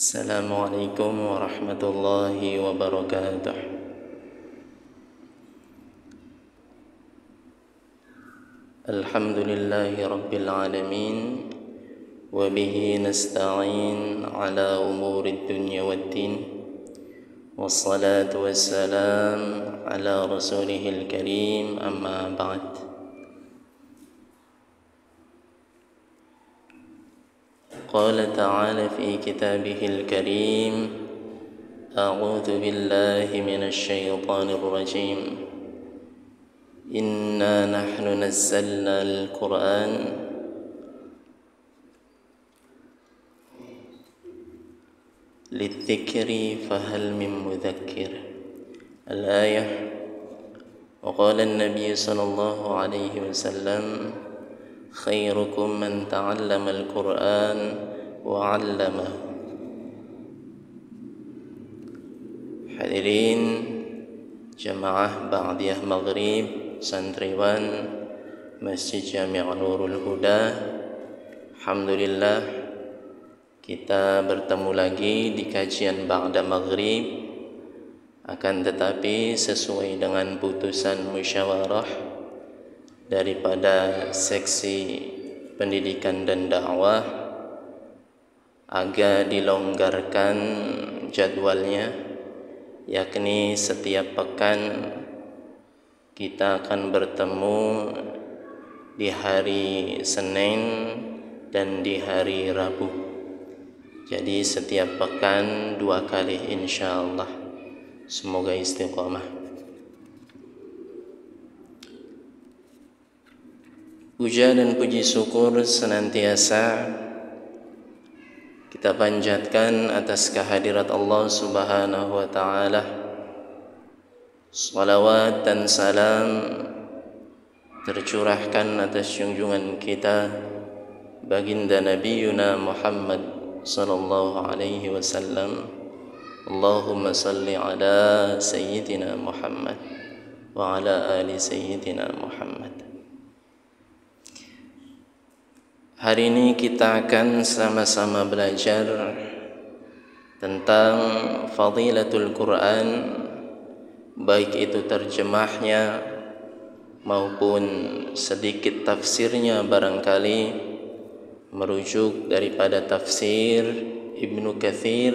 Assalamualaikum warahmatullahi wabarakatuh. Alhamdulillahi rabbil alamin, wa bihi nasta'in ala umuri dunya waddin, wassalatu wassalam ala rasulihil karim, amma ba'd. قال تعالى في كتابه الكريم: أعوذ بالله من الشيطان الرجيم، إنا نحن نزلنا القرآن للذكر فهل من مذكر. الآية. وقال النبي صلى الله عليه وسلم: خيركم من تعلم القرآن وعلمه. Hadirin jamaah Ba'diyah Maghrib santriwan Masjid Jami' Nurul Huda, alhamdulillah kita bertemu lagi di kajian Ba'da Maghrib. Akan tetapi sesuai dengan putusan musyawarah daripada seksi pendidikan dan dakwah, agak dilonggarkan jadwalnya, yakni setiap pekan kita akan bertemu di hari Senin dan di hari Rabu. Jadi setiap pekan 2 kali insyaallah. Semoga istiqamah. Puja dan puji syukur senantiasa kita panjatkan atas kehadirat Allah Subhanahu wa taala. Salawat dan salam tercurahkan atas junjungan kita baginda Nabiyyuna Muhammad sallallahu alaihi wasallam. Allahumma salli ala sayyidina Muhammad wa ala ali sayyidina Muhammad. Hari ini kita akan sama-sama belajar tentang fadilatul Quran, baik itu terjemahnya maupun sedikit tafsirnya, barangkali merujuk daripada tafsir Ibnu Katsir,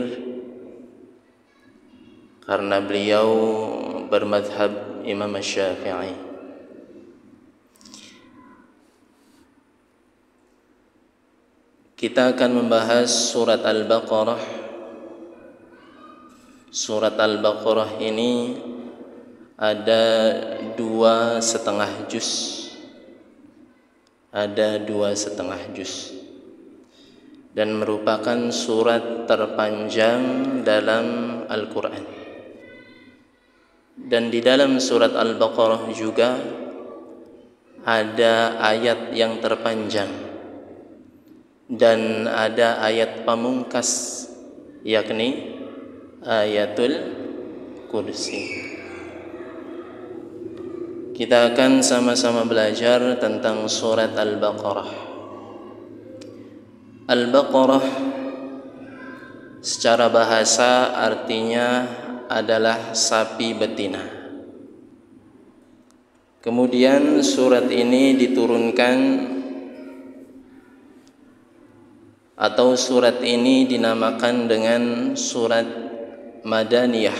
karena beliau bermadhab Imam Syafi'i. Kita akan membahas surat Al-Baqarah. Surat Al-Baqarah ini ada 2,5 juz. Ada 2,5 juz. Dan merupakan surat terpanjang dalam Al-Quran. Dan di dalam surat Al-Baqarah juga ada ayat yang terpanjang dan ada ayat pamungkas, yakni ayatul kursi. Kita akan sama-sama belajar tentang surat Al-Baqarah. Al-Baqarah secara bahasa artinya adalah sapi betina. Kemudian surat ini diturunkan, atau surat ini dinamakan dengan surat Madaniyah.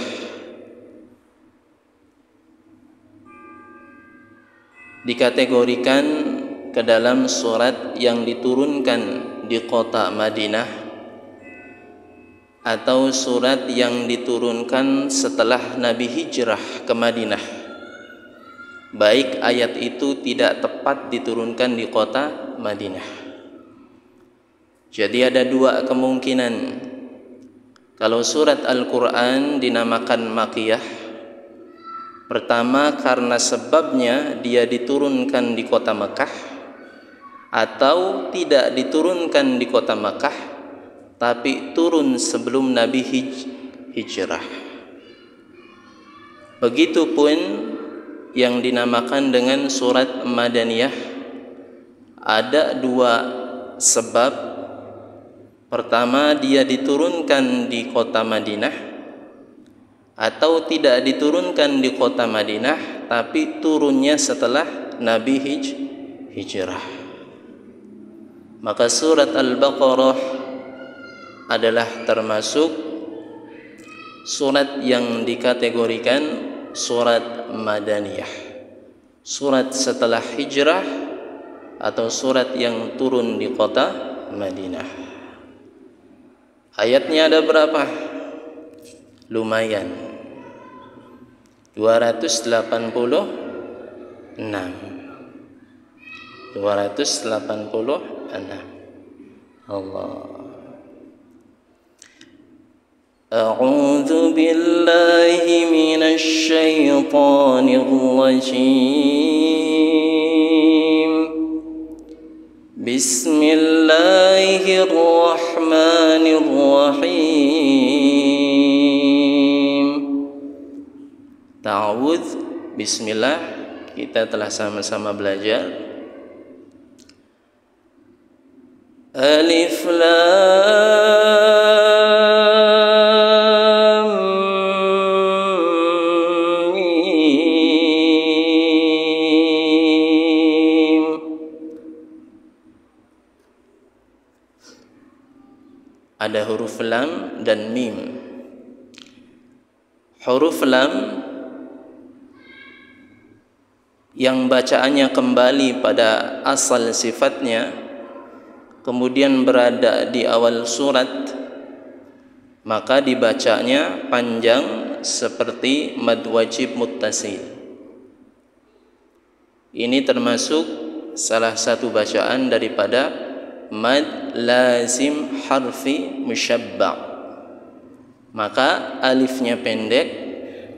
Dikategorikan ke dalam surat yang diturunkan di kota Madinah, atau surat yang diturunkan setelah Nabi hijrah ke Madinah, baik ayat itu tidak tepat diturunkan di kota Madinah. Jadi ada 2 kemungkinan. Kalau surat Al-Quran dinamakan Makkiyah, pertama karena sebabnya dia diturunkan di kota Makkah, atau tidak diturunkan di kota Makkah tapi turun sebelum Nabi hijrah. Begitupun yang dinamakan dengan surat Madaniyah, ada 2 sebab Pertama, dia diturunkan di kota Madinah, atau tidak diturunkan di kota Madinah tapi turunnya setelah Nabi hijrah. Maka surat Al-Baqarah adalah termasuk surat yang dikategorikan surat Madaniyah, surat setelah hijrah atau surat yang turun di kota Madinah. Ayatnya ada berapa? Lumayan, 286. Allah. A'udzu billahi minasy syaithanir rajim. Bismillahirrahmanirrahim. Ta'awudz, bismillah, kita telah sama-sama belajar. Alif Lam Mim. Ada huruf lam dan mim. Huruf lam yang bacaannya kembali pada asal sifatnya, kemudian berada di awal surat, maka dibacanya panjang seperti mad wajib muttasil. Ini termasuk salah satu bacaan daripada mad lazim harfi musyabba'. Maka alifnya pendek,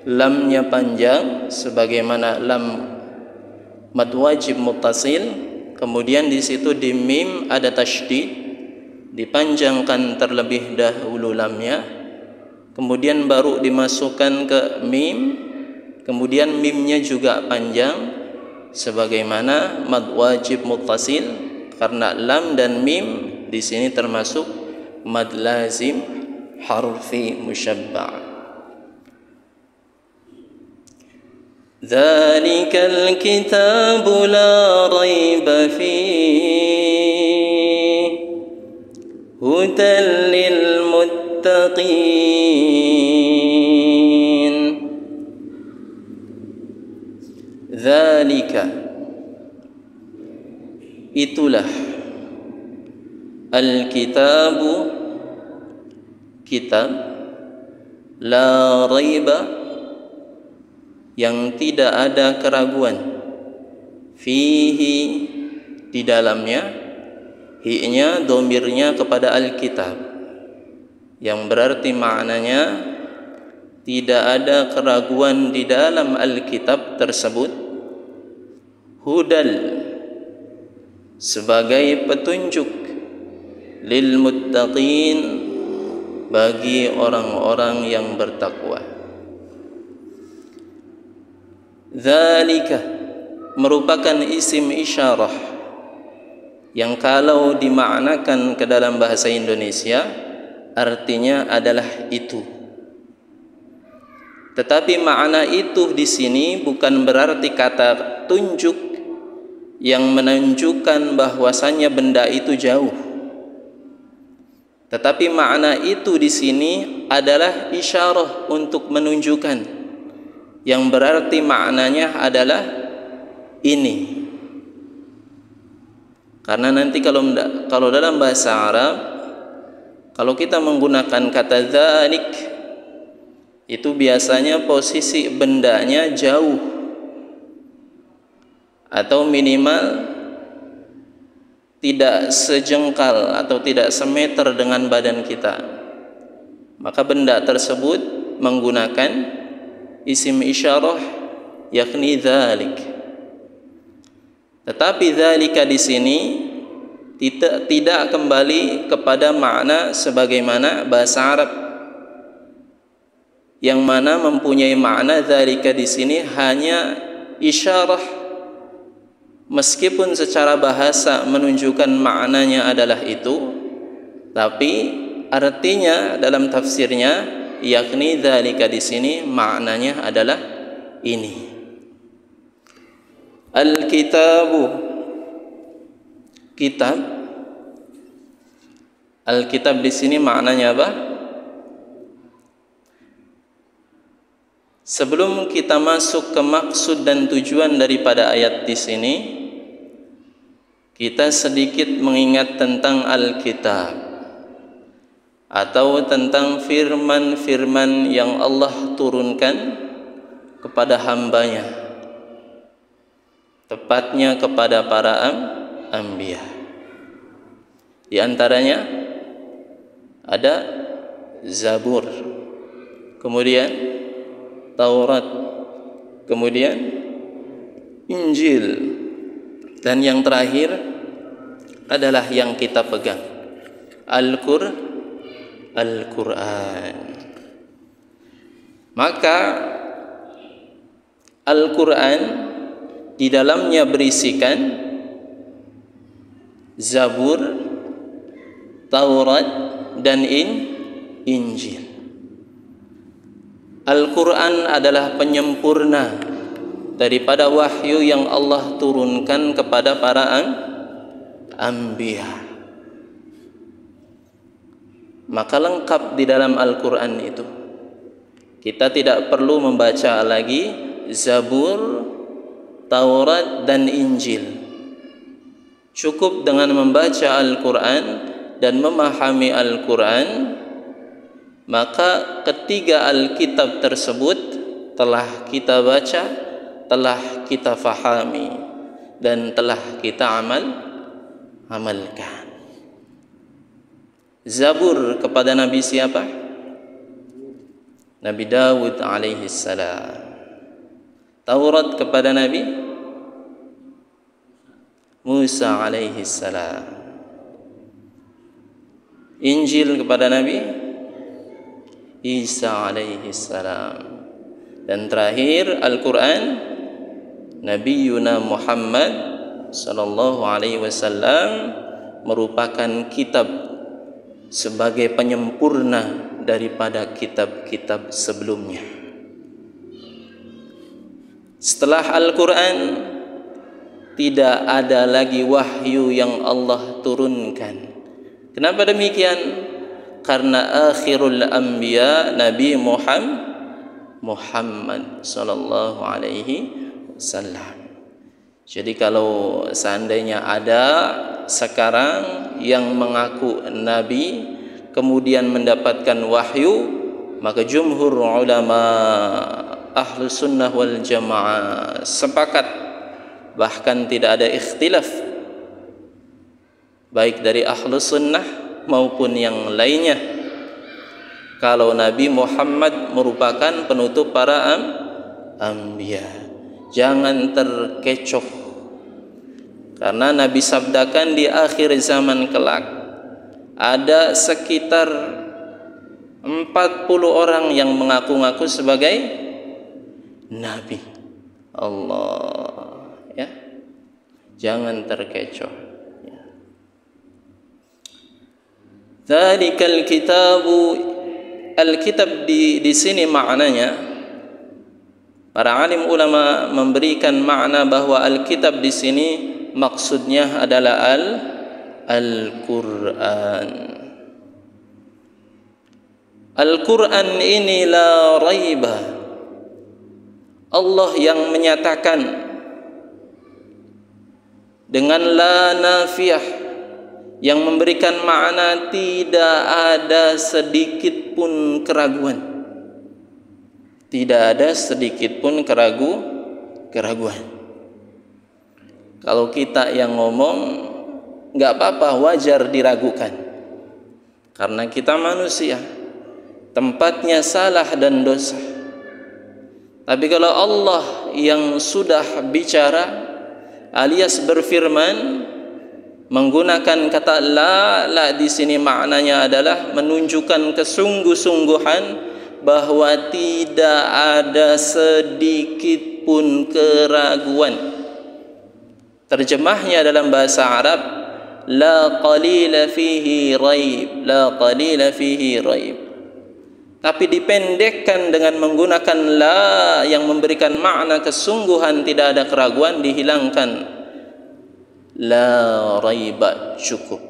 lamnya panjang sebagaimana lam mad wajib muttasil. Kemudian di situ di mim ada tasydid, dipanjangkan terlebih dahulu lamnya, kemudian baru dimasukkan ke mim, kemudian mimnya juga panjang sebagaimana mad wajib muttasil, karena lam dan mim di sini termasuk mad lazim harfi musyabba'. Dzalikal kitabu la raiba fihi hudan lil muttaqin. Dzalika, itulah, al-kitabu, kitab, la raiba, yang tidak ada keraguan, fihi, di dalamnya, hi-nya domirnya kepada al-kitab, yang berarti maknanya tidak ada keraguan di dalam al-kitab tersebut, hudal, sebagai petunjuk, lil muttaqin, bagi orang-orang yang bertakwa. Dzalika merupakan isim isyarah yang kalau dimaknakan ke dalam bahasa Indonesia artinya adalah itu. Tetapi makna itu di sini bukan berarti kata tunjuk yang menunjukkan bahwasannya benda itu jauh. Tetapi makna itu di sini adalah isyarah untuk menunjukkan, yang berarti maknanya adalah ini. Karena nanti kalau dalam bahasa Arab, kalau kita menggunakan kata dzalik, itu biasanya posisi bendanya jauh atau minimal tidak sejengkal atau tidak semeter dengan badan kita. Maka benda tersebut menggunakan isim isyarah, yakni dzalik. Tetapi dzalika di sini tidak kembali kepada makna sebagaimana bahasa Arab, yang mana mempunyai makna dzalika di sini hanya isyarah, meskipun secara bahasa menunjukkan maknanya adalah itu, Tapi artinya dalam tafsirnya, yakni dzalika di sini maknanya adalah ini. Al-kitabu, kitab. Al-kitab di sini maknanya apa? Sebelum kita masuk ke maksud dan tujuan daripada ayat di sini, kita sedikit mengingat tentang Al-kitab atau tentang firman-firman yang Allah turunkan kepada hambanya, tepatnya kepada para anbiya. Di antaranya ada Zabur, kemudian Taurat, kemudian Injil, dan yang terakhir adalah yang kita pegang, Al-Quran. Maka Al-Quran di dalamnya berisikan Zabur, Taurat, dan Injil. Al-Quran adalah penyempurna daripada wahyu yang Allah turunkan kepada para anbiya. Maka lengkap di dalam Al-Quran itu. Kita tidak perlu membaca lagi Zabur, Taurat, dan Injil. Cukup dengan membaca Al-Quran dan memahami Al-Quran, maka ketiga Alkitab tersebut telah kita baca, telah kita fahami, dan telah kita amalkan. Zabur kepada Nabi siapa? Nabi Dawud alaihi salam. Taurat kepada Nabi Musa alaihi salam. Injil kepada Nabi Isa alaihi salam. Dan terakhir Al-Quran, Nabiyyuna Muhammad sallallahu alaihi wasallam merupakan kitab sebagai penyempurna daripada kitab-kitab sebelumnya. Setelah Al-Quran tidak ada lagi wahyu yang Allah turunkan. Kenapa demikian? Karena akhirul anbiya Nabi Muhammad sallallahu alaihi wasallam. Jadi kalau seandainya ada sekarang yang mengaku nabi kemudian mendapatkan wahyu, maka jumhur ulama Ahlus Sunnah wal Jamaah sepakat, bahkan tidak ada ikhtilaf baik dari Ahlus Sunnah maupun yang lainnya, kalau Nabi Muhammad merupakan penutup para anbiya. Jangan terkecoh, karena Nabi sabdakan di akhir zaman kelak ada sekitar 40 orang yang mengaku-ngaku sebagai Nabi Allah, ya. Jangan terkecoh. Dzalikal kitabu, Alkitab di sini maknanya, para alim ulama memberikan makna bahwa Alkitab di sini maksudnya adalah Al-Quran. Al-Quran ini la raiba, Allah yang menyatakan dengan la nafiyah, yang memberikan makna tidak ada sedikit pun keraguan. Tidak ada sedikit pun keraguan. Kalau kita yang ngomong, nggak apa-apa, wajar diragukan, karena kita manusia, tempatnya salah dan dosa. Tapi kalau Allah yang sudah bicara alias berfirman, menggunakan kata la di sini maknanya adalah menunjukkan kesungguh-sungguhan bahwa tidak ada sedikit pun keraguan. Terjemahnya dalam bahasa Arab, la qalila fihi raib, la qalila fihi raib. Tapi dipendekkan dengan menggunakan la yang memberikan makna kesungguhan, tidak ada keraguan, dihilangkan la raiba, cukup.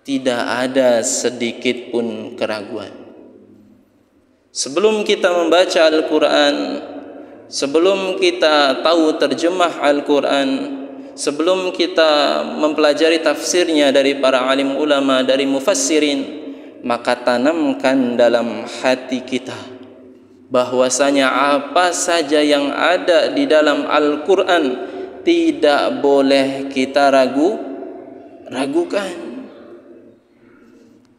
Tidak ada sedikit pun keraguan. Sebelum kita membaca Al-Quran, sebelum kita tahu terjemah Al-Quran, sebelum kita mempelajari tafsirnya dari para alim ulama, dari mufassirin, maka tanamkan dalam hati kita bahwasanya apa saja yang ada di dalam Al-Quran tidak boleh kita ragukan.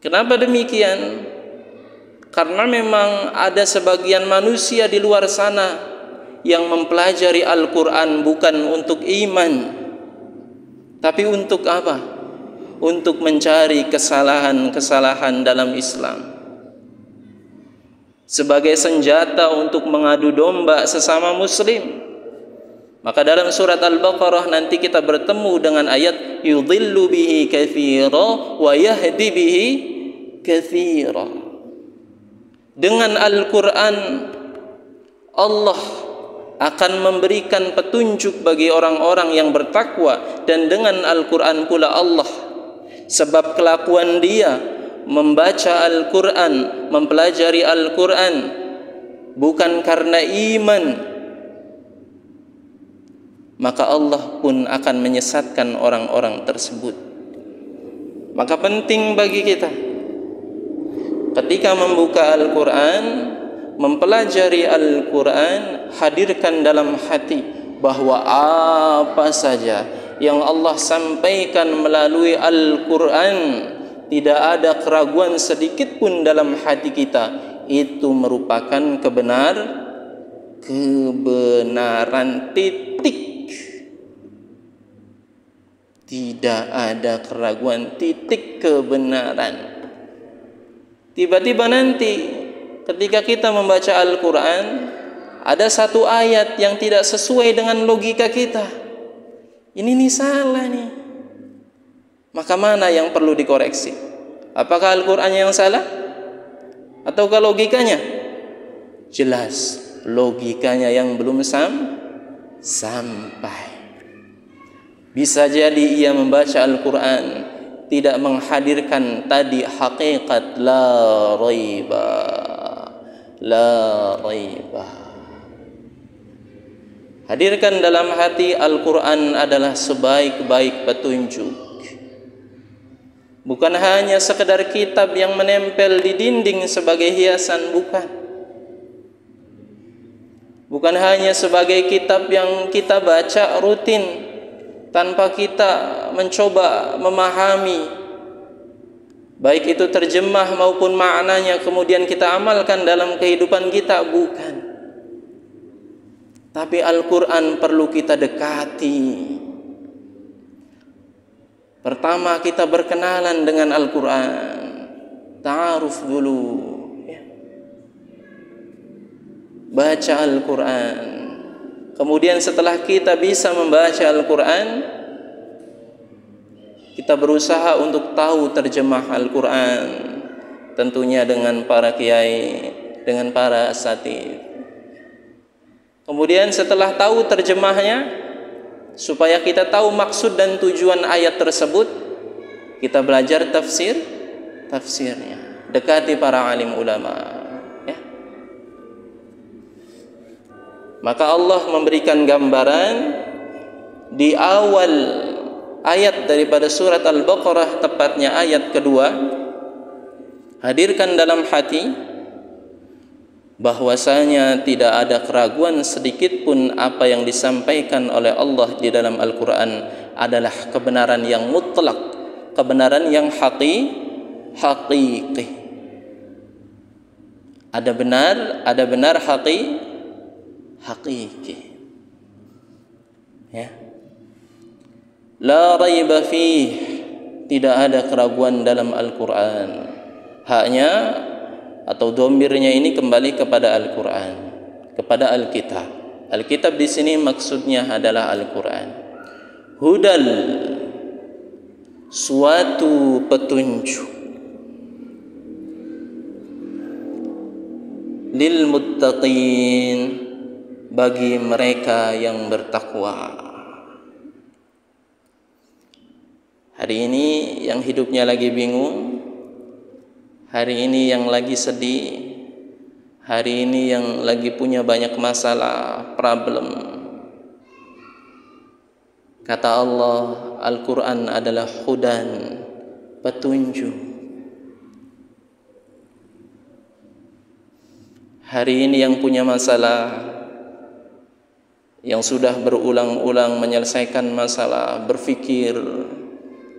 Kenapa demikian? Karena memang ada sebagian manusia di luar sana yang mempelajari Al-Quran bukan untuk iman, tapi untuk apa? Untuk mencari kesalahan-kesalahan dalam Islam, sebagai senjata untuk mengadu domba sesama muslim. Maka dalam surat Al-Baqarah nanti kita bertemu dengan ayat yudhillu bihi katsira wa yahdi bihi katsira. Dengan Al-Quran Allah akan memberikan petunjuk bagi orang-orang yang bertakwa, dan dengan Al-Quran pula Allah, sebab kelakuan dia membaca Al-Quran, mempelajari Al-Quran bukan karena iman, maka Allah pun akan menyesatkan orang-orang tersebut. Maka penting bagi kita ketika membuka Al-Quran, mempelajari Al-Quran, hadirkan dalam hati bahwa apa saja yang Allah sampaikan melalui Al-Quran, tidak ada keraguan sedikit pun dalam hati kita, itu merupakan kebenaran, titik. Tidak ada keraguan, titik kebenaran. Tiba-tiba nanti ketika kita membaca Al-Quran, ada satu ayat yang tidak sesuai dengan logika kita. Ini salah nih. Maka mana yang perlu dikoreksi? Apakah Al-Quran yang salah? Ataukah logikanya? Jelas logikanya yang belum sampai. Bisa jadi ia membaca Al-Quran tidak menghadirkan tadi hakikat la raiba, la raiba. Hadirkan dalam hati Al-Quran adalah sebaik-baik petunjuk. Bukan hanya sekedar kitab yang menempel di dinding sebagai hiasan, bukan. Bukan hanya sebagai kitab yang kita baca rutin tanpa kita mencoba memahami, baik itu terjemah maupun maknanya, kemudian kita amalkan dalam kehidupan kita, bukan. Tapi Al-Quran perlu kita dekati. Pertama kita berkenalan dengan Al-Quran, ta'aruf dulu, ya. Baca Al-Quran. Kemudian setelah kita bisa membaca Al-Quran, kita berusaha untuk tahu terjemah Al-Quran, tentunya dengan para kiai, dengan para asatidz. Kemudian setelah tahu terjemahnya, supaya kita tahu maksud dan tujuan ayat tersebut, kita belajar tafsirnya, dekati para alim ulama, ya. Maka Allah memberikan gambaran di awal ayat daripada surat Al-Baqarah, tepatnya ayat kedua. Hadirkan dalam hati bahwasanya tidak ada keraguan sedikit pun apa yang disampaikan oleh Allah di dalam Al-Quran adalah kebenaran yang mutlak, kebenaran yang hakiki. Ada benar hakiki, ya. La raiba fih, tidak ada keraguan dalam Al-Quran. Haknya atau domirnya ini kembali kepada Al-Quran, kepada Alkitab. Alkitab di sini maksudnya adalah Al-Quran. Hudal, suatu petunjuk lil muttaqin, bagi mereka yang bertakwa. Hari ini yang hidupnya lagi bingung, hari ini yang lagi sedih, hari ini yang lagi punya banyak masalah, problem. Kata Allah, Al-Quran adalah hudan, petunjuk. Hari ini yang punya masalah, yang sudah berulang-ulang menyelesaikan masalah, berpikir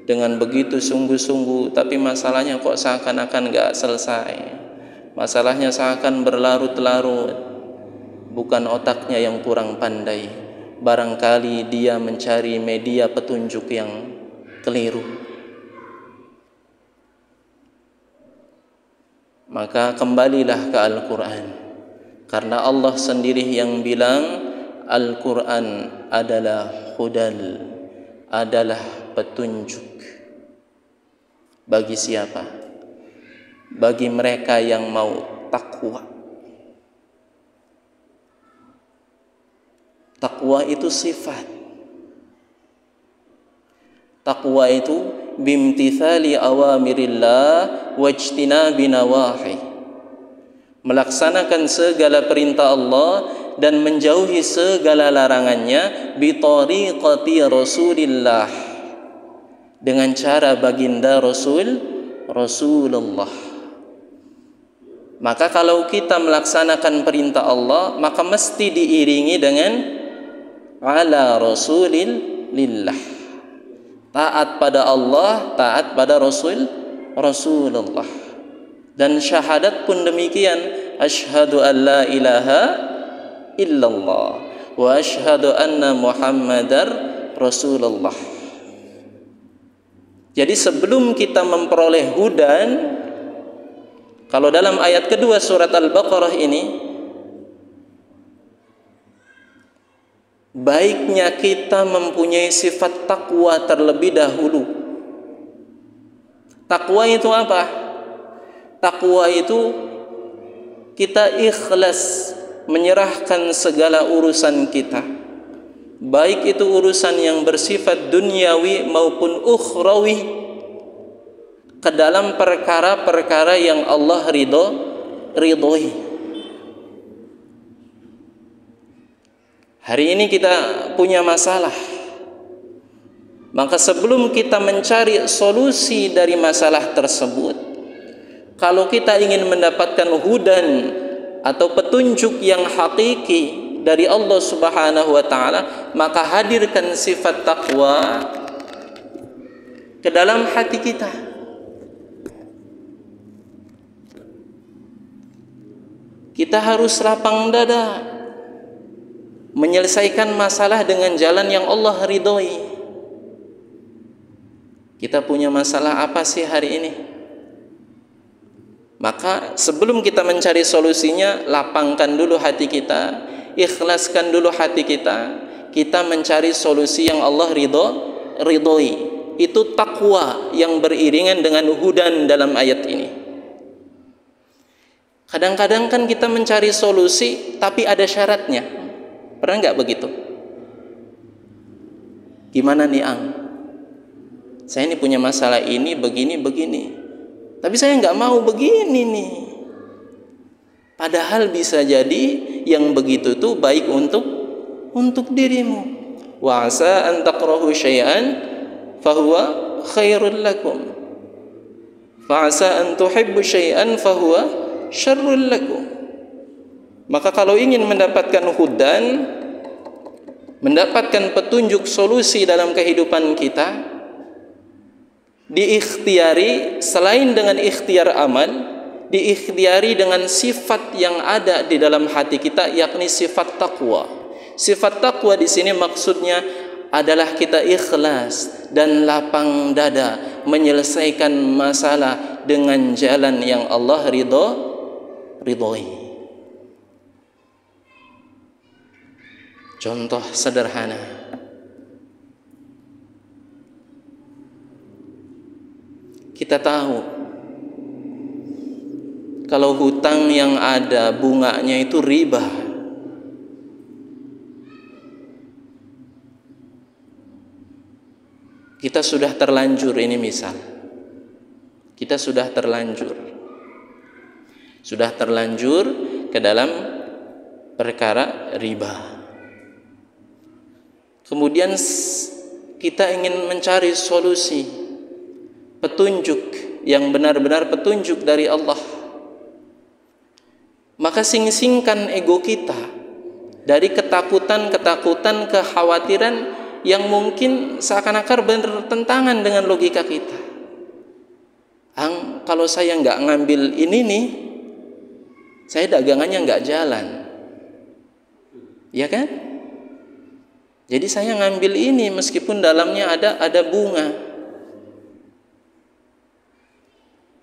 dengan begitu sungguh-sungguh, tapi masalahnya kok seakan-akan gak selesai. Masalahnya seakan berlarut-larut. Bukan otaknya yang kurang pandai, barangkali dia mencari media petunjuk yang keliru. Maka kembalilah ke Al-Quran, karena Allah sendiri yang bilang Al-Quran adalah hudal, adalah petunjuk. Bagi siapa? Bagi mereka yang mau takwa. Takwa itu sifat. Takwa itu bimtithali awamirillah wajtinabi nawahi, melaksanakan segala perintah Allah dan menjauhi segala larangannya, bi tariqati Rasulillah, dengan cara baginda Rasulullah. Maka kalau kita melaksanakan perintah Allah, maka mesti diiringi dengan ala Rasulillah, taat pada Allah, taat pada Rasulullah. Dan syahadat pun demikian, asyhadu an la ilaha illallah wa asyhadu anna Muhammadar Rasulullah. Jadi sebelum kita memperoleh hudan, kalau dalam ayat kedua surat Al-Baqarah ini, baiknya kita mempunyai sifat takwa terlebih dahulu. Takwa itu apa? Takwa itu kita ikhlas menyerahkan segala urusan kita, baik itu urusan yang bersifat duniawi maupun ukhrawi, ke dalam perkara-perkara yang Allah ridhoi. Hari ini kita punya masalah, maka sebelum kita mencari solusi dari masalah tersebut, kalau kita ingin mendapatkan hudan atau petunjuk yang hakiki dari Allah Subhanahu wa taala, maka hadirkan sifat takwa ke dalam hati kita. Kita harus lapang dada menyelesaikan masalah dengan jalan yang Allah ridhoi. Kita punya masalah apa sih hari ini? Maka sebelum kita mencari solusinya, lapangkan dulu hati kita, ikhlaskan dulu hati kita, kita mencari solusi yang Allah ridhoi. Itu takwa yang beriringan dengan hudan dalam ayat ini. Kadang-kadang kan kita mencari solusi tapi ada syaratnya. Pernah nggak begitu? Gimana nih Ang? Saya ini punya masalah ini, begini. Tapi saya nggak mau begini nih. Padahal bisa jadi yang begitu tuh baik untuk dirimu. Wa asa an takrahu syai'an fahuwa khairul lakum. Fa asa an tuhibbu syai'an fahuwa syarrul lakum. Maka kalau ingin mendapatkan hudan, mendapatkan petunjuk solusi dalam kehidupan kita, diikhtiari selain dengan ikhtiar amal, diikhtiari dengan sifat yang ada di dalam hati kita, yakni sifat takwa. Sifat takwa di sini maksudnya adalah kita ikhlas dan lapang dada menyelesaikan masalah dengan jalan yang Allah ridhoi. Contoh sederhana, Kita tahu kalau hutang yang ada bunganya itu riba. Kita sudah terlanjur, ini misal, kita sudah terlanjur ke dalam perkara riba. Kemudian kita ingin mencari solusi, petunjuk yang benar-benar petunjuk dari Allah. Maka sing-singkan ego kita dari ketakutan-ketakutan, kekhawatiran yang mungkin seakan-akan bertentangan dengan logika kita. Kalau saya nggak ngambil ini nih, saya dagangannya nggak jalan, ya kan? Jadi saya ngambil ini meskipun dalamnya ada bunga.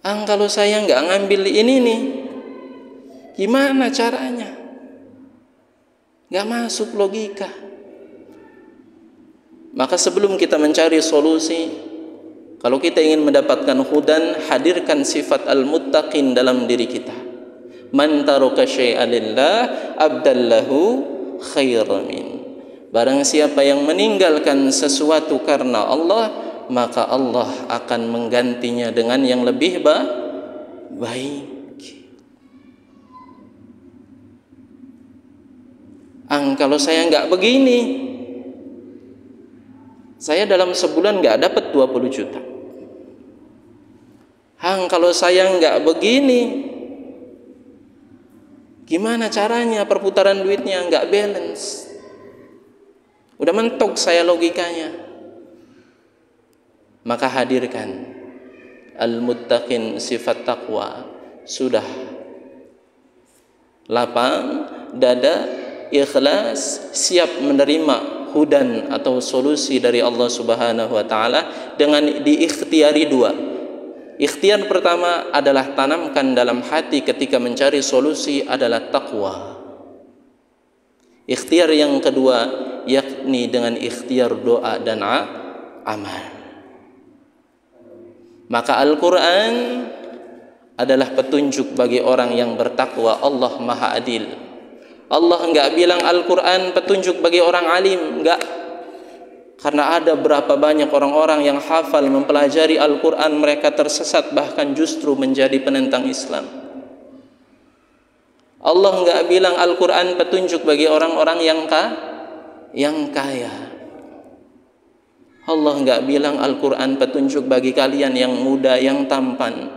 Kalau saya nggak ngambil ini nih, gimana caranya? Nggak masuk logika. Maka sebelum kita mencari solusi, kalau kita ingin mendapatkan hudan, hadirkan sifat al-muttaqin dalam diri kita. Man taraka syai'an lillah abdallahu khairan min. Barang siapa yang meninggalkan sesuatu karena Allah, maka Allah akan menggantinya dengan yang lebih baik. Kalau saya nggak begini, saya dalam sebulan nggak dapat 20 juta. Kalau saya nggak begini, gimana caranya perputaran duitnya nggak balance? Udah mentok saya logikanya. Maka hadirkan al-muttaqin, sifat takwa. Sudah lapang dada, ikhlas, siap menerima hudan atau solusi dari Allah Subhanahu wa taala dengan diikhtiari dua. Ikhtiar pertama adalah tanamkan dalam hati ketika mencari solusi adalah takwa. Ikhtiar yang kedua yakni dengan ikhtiar doa dan amal. Maka Al-Quran adalah petunjuk bagi orang yang bertakwa. Allah Maha Adil. Allah enggak bilang Al-Quran petunjuk bagi orang alim, enggak. Karena ada berapa banyak orang-orang yang hafal mempelajari Al-Quran, mereka tersesat bahkan justru menjadi penentang Islam. Allah enggak bilang Al-Quran petunjuk bagi orang-orang yang kaya. Allah enggak bilang Al-Quran petunjuk bagi kalian yang muda, yang tampan,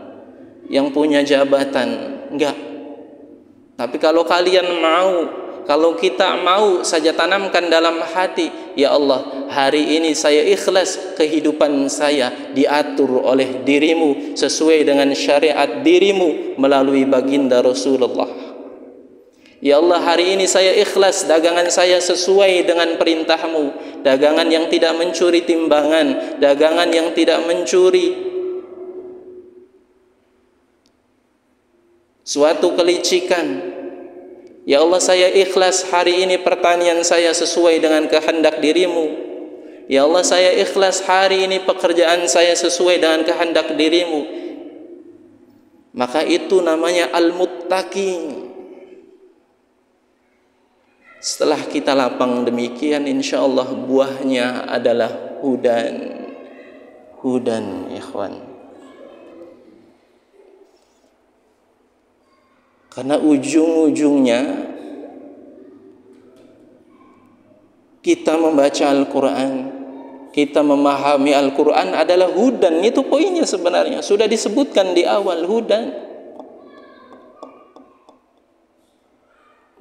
yang punya jabatan, enggak. Tapi kalau kalian mau, kalau kita mau saja tanamkan dalam hati, ya Allah, hari ini saya ikhlas kehidupan saya diatur oleh dirimu sesuai dengan syariat dirimu melalui baginda Rasulullah. Ya Allah, hari ini saya ikhlas dagangan saya sesuai dengan perintahmu, dagangan yang tidak mencuri timbangan, dagangan yang tidak mencuri suatu kelicikan. Ya Allah, saya ikhlas hari ini pertanian saya sesuai dengan kehendak dirimu. Ya Allah, saya ikhlas hari ini pekerjaan saya sesuai dengan kehendak dirimu. Maka itu namanya al-muttaqin. Setelah kita lapang demikian, insya Allah buahnya adalah hudan. Hudan, ikhwan. Karena ujung-ujungnya kita membaca Al-Quran, kita memahami Al-Quran adalah hudan. Itu poinnya sebenarnya, sudah disebutkan di awal, hudan.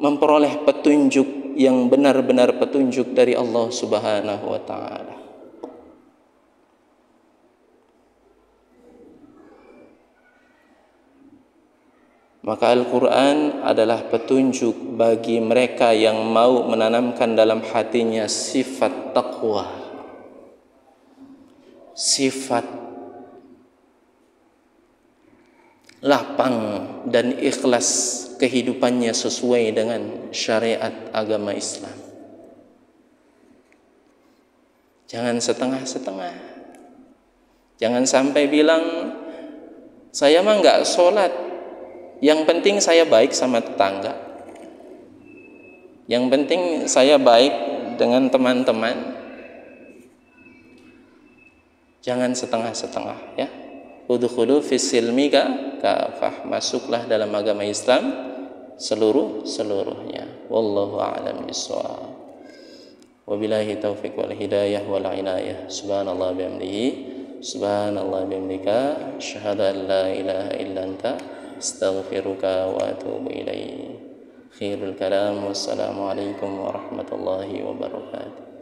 Memperoleh petunjuk yang benar-benar petunjuk dari Allah Subhanahu wa ta'ala. Maka Al-Quran adalah petunjuk bagi mereka yang mau menanamkan dalam hatinya sifat taqwa, sifat lapang dan ikhlas kehidupannya sesuai dengan syariat agama Islam. Jangan setengah-setengah. Jangan sampai bilang Saya mah nggak sholat, yang penting saya baik sama tetangga, yang penting saya baik dengan teman-teman. Jangan setengah-setengah ya. Udkhulu fis silmi kafah, masuklah dalam agama Islam seluruhnya. Wallahu a'lam bishawab. Wabillahi taufiq wal hidayah wal inayah. Subhanallah bihamdihi, subhanallah bihamdika, asyhadu an la ilaha illa anta, astaghfiruka wa atubu ilaik. Khairul kalam, wassalamu alaikum warahmatullahi wabarakatuh.